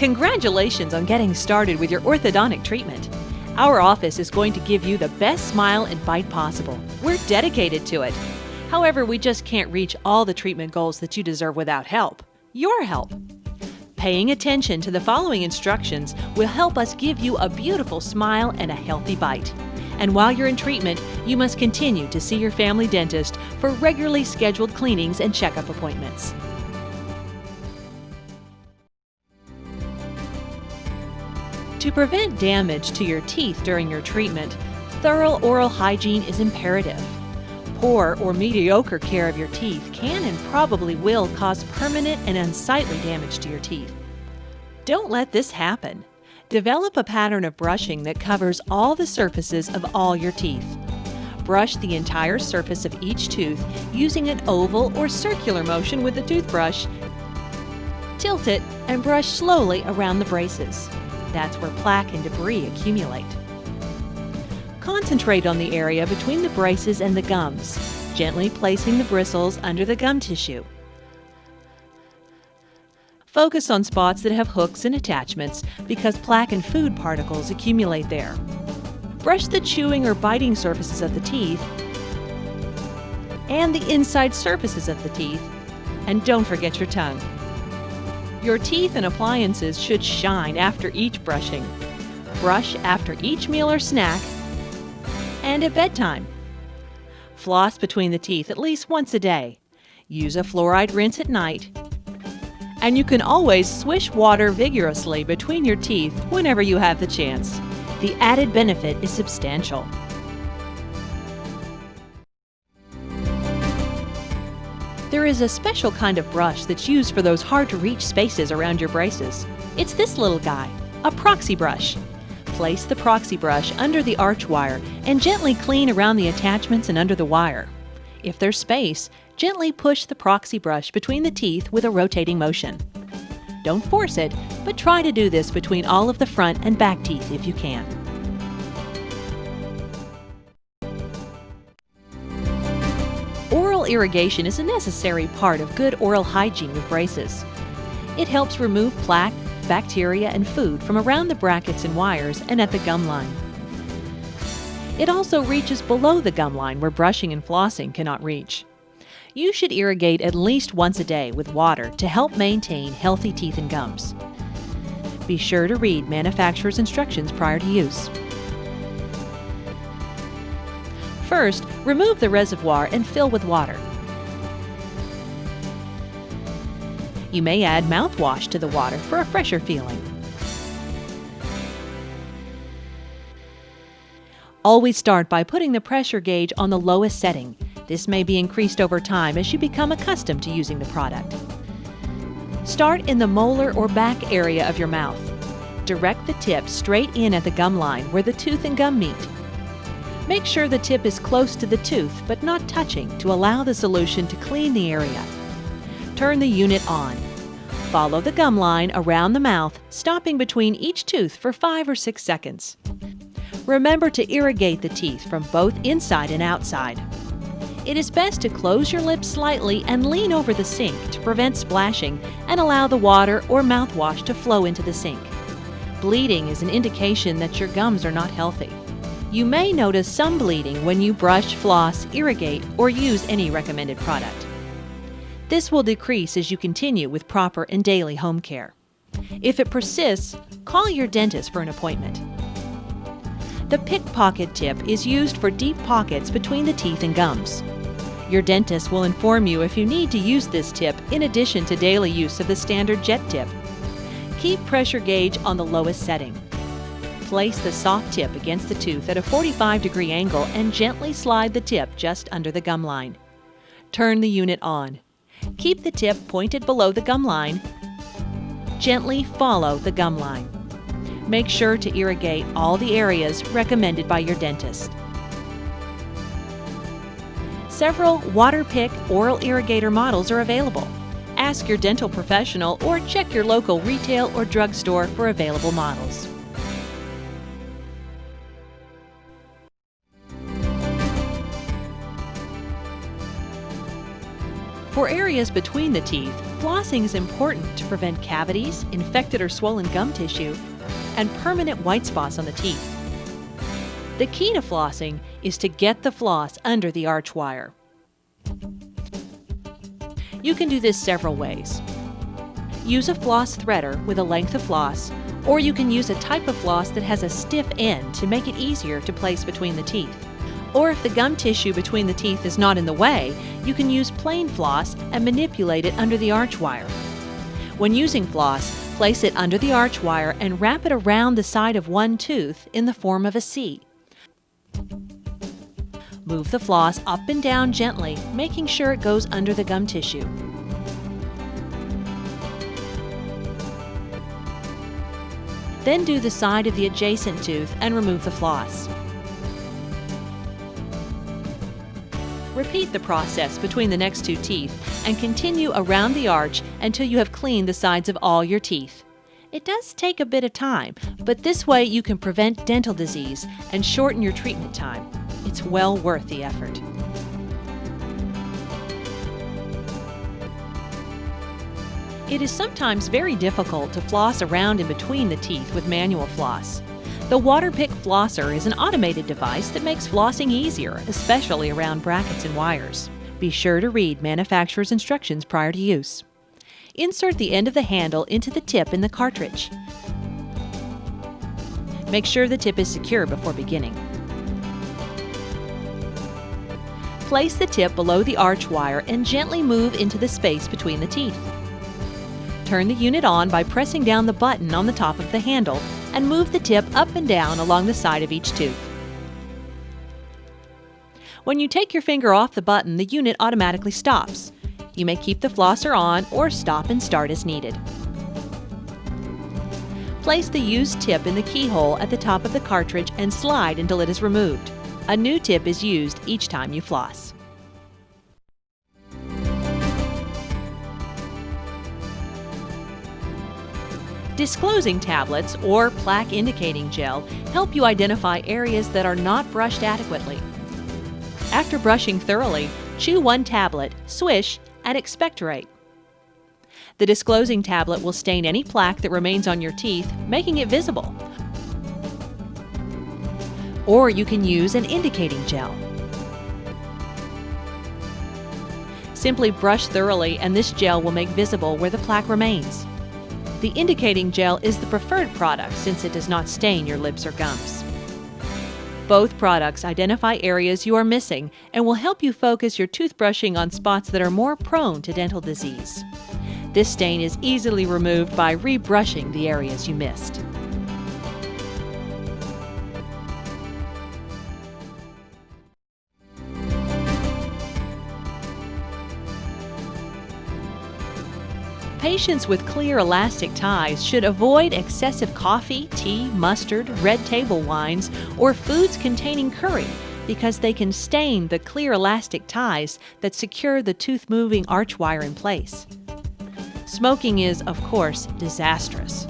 Congratulations on getting started with your orthodontic treatment. Our office is going to give you the best smile and bite possible. We're dedicated to it. However, we just can't reach all the treatment goals that you deserve without help. Your help. Paying attention to the following instructions will help us give you a beautiful smile and a healthy bite. And while you're in treatment, you must continue to see your family dentist for regularly scheduled cleanings and checkup appointments. To prevent damage to your teeth during your treatment, thorough oral hygiene is imperative. Poor or mediocre care of your teeth can and probably will cause permanent and unsightly damage to your teeth. Don't let this happen. Develop a pattern of brushing that covers all the surfaces of all your teeth. Brush the entire surface of each tooth using an oval or circular motion with the toothbrush. Tilt it and brush slowly around the braces. That's where plaque and debris accumulate. Concentrate on the area between the braces and the gums, gently placing the bristles under the gum tissue. Focus on spots that have hooks and attachments because plaque and food particles accumulate there. Brush the chewing or biting surfaces of the teeth and the inside surfaces of the teeth, and don't forget your tongue. Your teeth and appliances should shine after each brushing. Brush after each meal or snack and at bedtime. Floss between the teeth at least once a day. Use a fluoride rinse at night. And you can always swish water vigorously between your teeth whenever you have the chance. The added benefit is substantial. There is a special kind of brush that's used for those hard-to-reach spaces around your braces. It's this little guy, a proxy brush. Place the proxy brush under the arch wire and gently clean around the attachments and under the wire. If there's space, gently push the proxy brush between the teeth with a rotating motion. Don't force it, but try to do this between all of the front and back teeth if you can. Oral irrigation is a necessary part of good oral hygiene with braces. It helps remove plaque, bacteria, and food from around the brackets and wires and at the gum line. It also reaches below the gum line where brushing and flossing cannot reach. You should irrigate at least once a day with water to help maintain healthy teeth and gums. Be sure to read manufacturer's instructions prior to use. First, remove the reservoir and fill with water. You may add mouthwash to the water for a fresher feeling. Always start by putting the pressure gauge on the lowest setting. This may be increased over time as you become accustomed to using the product. Start in the molar or back area of your mouth. Direct the tip straight in at the gum line where the tooth and gum meet. Make sure the tip is close to the tooth but not touching to allow the solution to clean the area. Turn the unit on. Follow the gum line around the mouth, stopping between each tooth for 5 or 6 seconds. Remember to irrigate the teeth from both inside and outside. It is best to close your lips slightly and lean over the sink to prevent splashing and allow the water or mouthwash to flow into the sink. Bleeding is an indication that your gums are not healthy. You may notice some bleeding when you brush, floss, irrigate, or use any recommended product. This will decrease as you continue with proper and daily home care. If it persists, call your dentist for an appointment. The pickpocket tip is used for deep pockets between the teeth and gums. Your dentist will inform you if you need to use this tip in addition to daily use of the standard jet tip. Keep pressure gauge on the lowest setting. Place the soft tip against the tooth at a 45-degree angle and gently slide the tip just under the gum line. Turn the unit on. Keep the tip pointed below the gum line. Gently follow the gum line. Make sure to irrigate all the areas recommended by your dentist. Several water-pick oral irrigator models are available. Ask your dental professional or check your local retail or drugstore for available models. For areas between the teeth, Flossing is important to prevent cavities, infected or swollen gum tissue, and permanent white spots on the teeth. The key to flossing is to get the floss under the arch wire. You can do this several ways. Use a floss threader with a length of floss, or you can use a type of floss that has a stiff end to make it easier to place between the teeth. Or if the gum tissue between the teeth is not in the way, you can use plain floss and manipulate it under the arch wire. When using floss, place it under the arch wire and wrap it around the side of one tooth in the form of a C. Move the floss up and down gently, making sure it goes under the gum tissue. Then do the side of the adjacent tooth and remove the floss. Repeat the process between the next two teeth and continue around the arch until you have cleaned the sides of all your teeth. It does take a bit of time, but this way you can prevent dental disease and shorten your treatment time. It's well worth the effort. It is sometimes very difficult to floss around in between the teeth with manual floss. The Waterpick Flosser is an automated device that makes flossing easier, especially around brackets and wires. Be sure to read manufacturer's instructions prior to use. Insert the end of the handle into the tip in the cartridge. Make sure the tip is secure before beginning. Place the tip below the arch wire and gently move into the space between the teeth. Turn the unit on by pressing down the button on the top of the handle and move the tip up and down along the side of each tooth. When you take your finger off the button, the unit automatically stops. You may keep the flosser on or stop and start as needed. Place the used tip in the keyhole at the top of the cartridge and slide until it is removed. A new tip is used each time you floss. Disclosing tablets or plaque indicating gel help you identify areas that are not brushed adequately. After brushing thoroughly, chew one tablet, swish, and expectorate. The disclosing tablet will stain any plaque that remains on your teeth, making it visible. Or you can use an indicating gel. Simply brush thoroughly and this gel will make visible where the plaque remains. The indicating gel is the preferred product since it does not stain your lips or gums. Both products identify areas you are missing and will help you focus your toothbrushing on spots that are more prone to dental disease. This stain is easily removed by rebrushing the areas you missed. Patients with clear elastic ties should avoid excessive coffee, tea, mustard, red table wines, or foods containing curry because they can stain the clear elastic ties that secure the tooth-moving arch wire in place. Smoking is, of course, disastrous.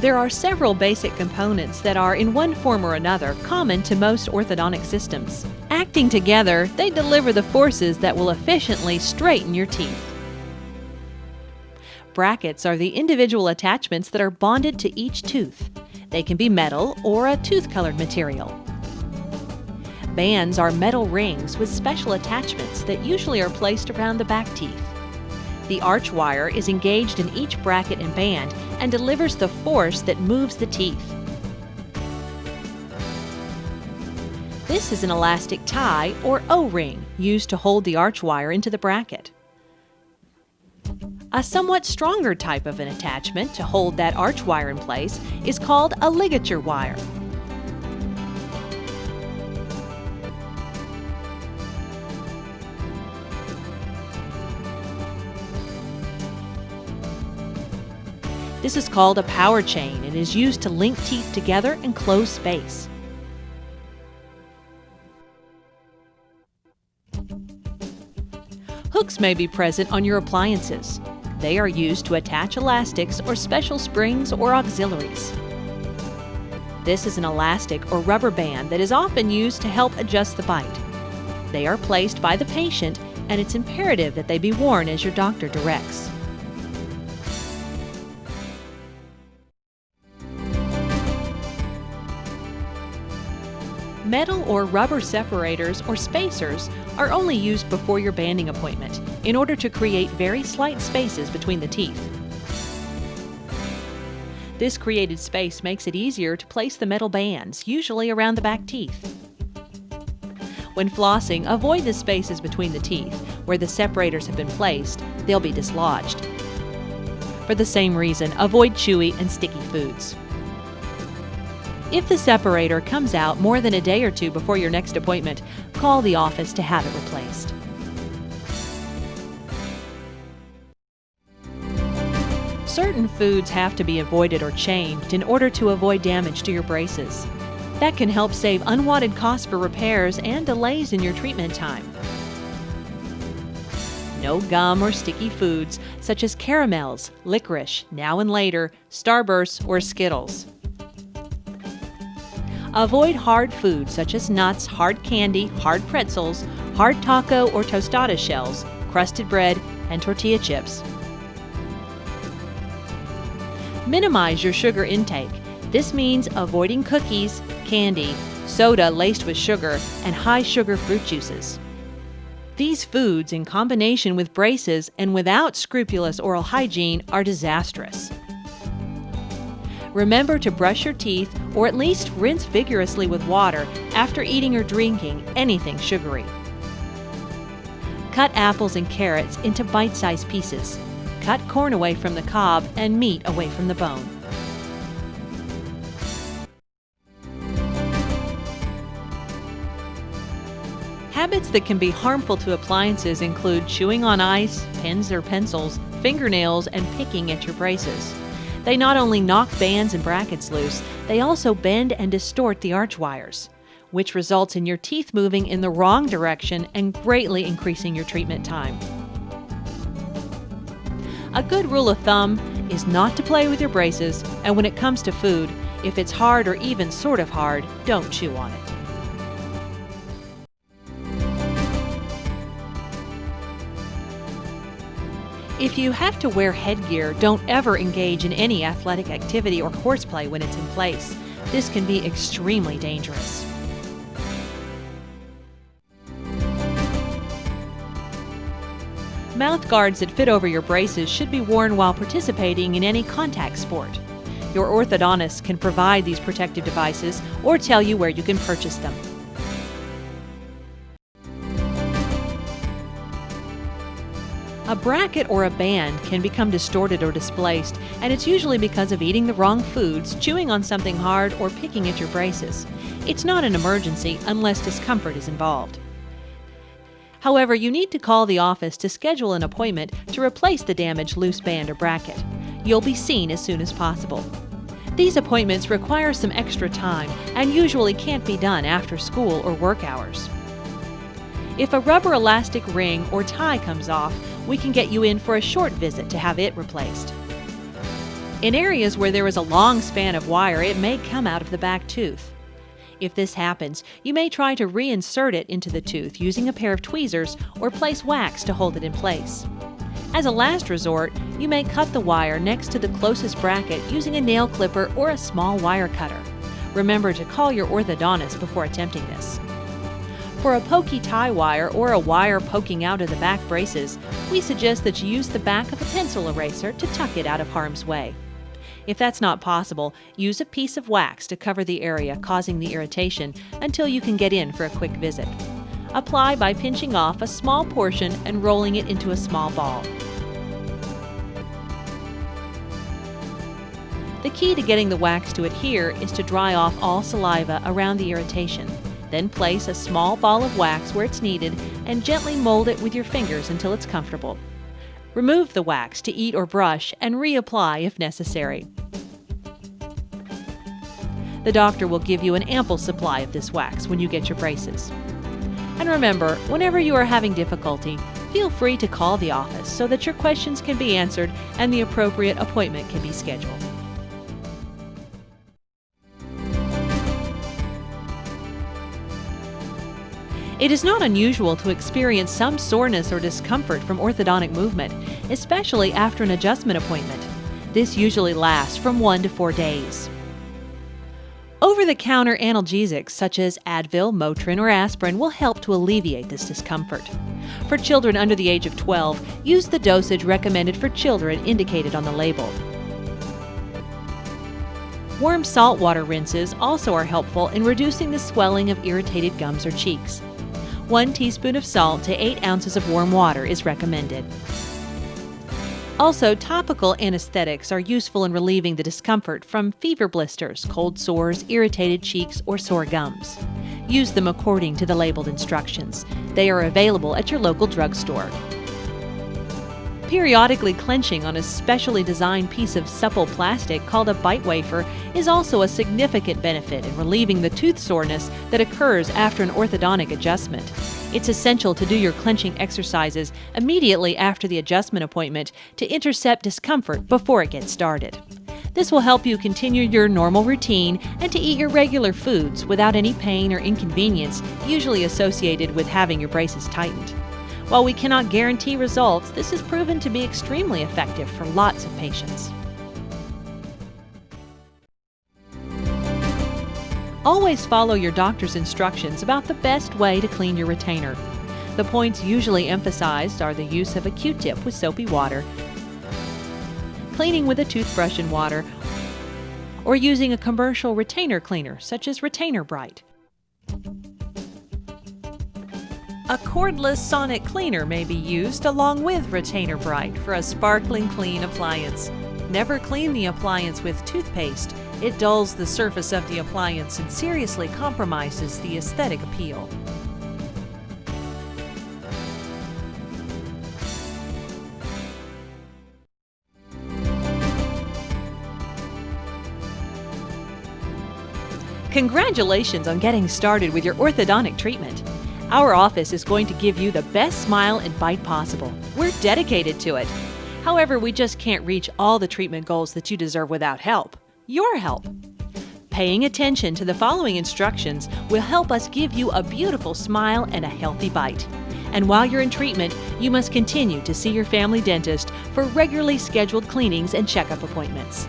There are several basic components that are, in one form or another, common to most orthodontic systems. Acting together, they deliver the forces that will efficiently straighten your teeth. Brackets are the individual attachments that are bonded to each tooth. They can be metal or a tooth-colored material. Bands are metal rings with special attachments that usually are placed around the back teeth. The arch wire is engaged in each bracket and band and delivers the force that moves the teeth. This is an elastic tie or O-ring used to hold the arch wire into the bracket. A somewhat stronger type of an attachment to hold that arch wire in place is called a ligature wire. This is called a power chain and is used to link teeth together and close space. Hooks may be present on your appliances. They are used to attach elastics or special springs or auxiliaries. This is an elastic or rubber band that is often used to help adjust the bite. They are placed by the patient, and it's imperative that they be worn as your doctor directs. Metal or rubber separators or spacers are only used before your banding appointment in order to create very slight spaces between the teeth. This created space makes it easier to place the metal bands, usually around the back teeth. When flossing, avoid the spaces between the teeth. Where the separators have been placed, they'll be dislodged. For the same reason, avoid chewy and sticky foods. If the separator comes out more than a day or two before your next appointment, call the office to have it replaced. Certain foods have to be avoided or changed in order to avoid damage to your braces. That can help save unwanted costs for repairs and delays in your treatment time. No gum or sticky foods such as caramels, licorice, Now and Later, Starburst, or Skittles. Avoid hard foods such as nuts, hard candy, hard pretzels, hard taco or tostada shells, crusted bread, and tortilla chips. Minimize your sugar intake. This means avoiding cookies, candy, soda laced with sugar, and high-sugar fruit juices. These foods, in combination with braces and without scrupulous oral hygiene, are disastrous. Remember to brush your teeth or at least rinse vigorously with water after eating or drinking anything sugary. Cut apples and carrots into bite-sized pieces. Cut corn away from the cob and meat away from the bone. Habits that can be harmful to appliances include chewing on ice, pens or pencils, fingernails, and picking at your braces. They not only knock bands and brackets loose, they also bend and distort the arch wires, which results in your teeth moving in the wrong direction and greatly increasing your treatment time. A good rule of thumb is not to play with your braces, and when it comes to food, if it's hard or even sort of hard, don't chew on it. If you have to wear headgear, don't ever engage in any athletic activity or horseplay when it's in place. This can be extremely dangerous. Mouth guards that fit over your braces should be worn while participating in any contact sport. Your orthodontist can provide these protective devices or tell you where you can purchase them. A bracket or a band can become distorted or displaced, and it's usually because of eating the wrong foods, chewing on something hard, or picking at your braces. It's not an emergency unless discomfort is involved. However, you need to call the office to schedule an appointment to replace the damaged loose band or bracket. You'll be seen as soon as possible. These appointments require some extra time and usually can't be done after school or work hours. If a rubber elastic ring or tie comes off, we can get you in for a short visit to have it replaced. In areas where there is a long span of wire, it may come out of the back tooth. If this happens, you may try to reinsert it into the tooth using a pair of tweezers or place wax to hold it in place. As a last resort, you may cut the wire next to the closest bracket using a nail clipper or a small wire cutter. Remember to call your orthodontist before attempting this. For a pokey tie wire or a wire poking out of the back braces, we suggest that you use the back of a pencil eraser to tuck it out of harm's way. If that's not possible, use a piece of wax to cover the area causing the irritation until you can get in for a quick visit. Apply by pinching off a small portion and rolling it into a small ball. The key to getting the wax to adhere is to dry off all saliva around the irritation. Then place a small ball of wax where it's needed and gently mold it with your fingers until it's comfortable. Remove the wax to eat or brush and reapply if necessary. The doctor will give you an ample supply of this wax when you get your braces. And remember, whenever you are having difficulty, feel free to call the office so that your questions can be answered and the appropriate appointment can be scheduled. It is not unusual to experience some soreness or discomfort from orthodontic movement, especially after an adjustment appointment. This usually lasts from 1 to 4 days. Over-the-counter analgesics such as Advil, Motrin, or aspirin will help to alleviate this discomfort. For children under the age of 12, use the dosage recommended for children indicated on the label. Warm saltwater rinses also are helpful in reducing the swelling of irritated gums or cheeks. 1 teaspoon of salt to 8 ounces of warm water is recommended. Also, topical anesthetics are useful in relieving the discomfort from fever blisters, cold sores, irritated cheeks, or sore gums. Use them according to the labeled instructions. They are available at your local drugstore. Periodically clenching on a specially designed piece of supple plastic called a bite wafer is also a significant benefit in relieving the tooth soreness that occurs after an orthodontic adjustment. It's essential to do your clenching exercises immediately after the adjustment appointment to intercept discomfort before it gets started. This will help you continue your normal routine and to eat your regular foods without any pain or inconvenience usually associated with having your braces tightened. While we cannot guarantee results, this has proven to be extremely effective for lots of patients. Always follow your doctor's instructions about the best way to clean your retainer. The points usually emphasized are the use of a Q-tip with soapy water, cleaning with a toothbrush and water, or using a commercial retainer cleaner such as Retainer Bright. A cordless sonic cleaner may be used along with Retainer Bright for a sparkling clean appliance. Never clean the appliance with toothpaste. It dulls the surface of the appliance and seriously compromises the aesthetic appeal. Congratulations on getting started with your orthodontic treatment. Our office is going to give you the best smile and bite possible. We're dedicated to it. However, we just can't reach all the treatment goals that you deserve without help. Your help. Paying attention to the following instructions will help us give you a beautiful smile and a healthy bite. And while you're in treatment, you must continue to see your family dentist for regularly scheduled cleanings and checkup appointments.